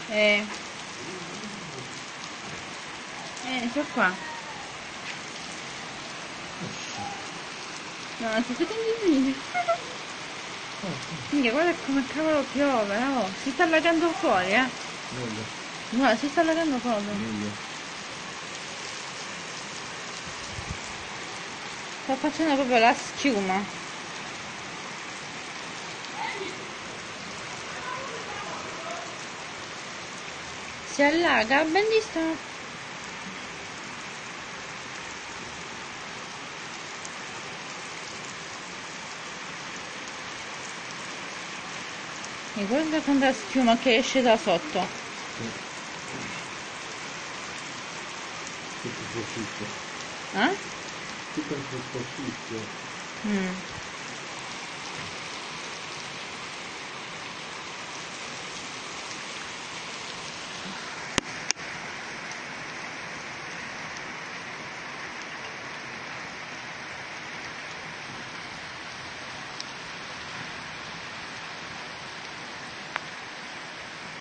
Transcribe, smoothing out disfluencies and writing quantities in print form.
Eh, ecco qua. No, si sta tendendo. Minchia, guarda come cavolo piove, oh. Si sta allagando fuori, eh. Meglio, Guarda, si sta allagando proprio. meglio. Sta facendo proprio la schiuma. Si allaga, bellissimo. E guarda quanta schiuma che esce da sotto. Tutto il prosciutto. Eh? Tutto il prosciutto. Mm.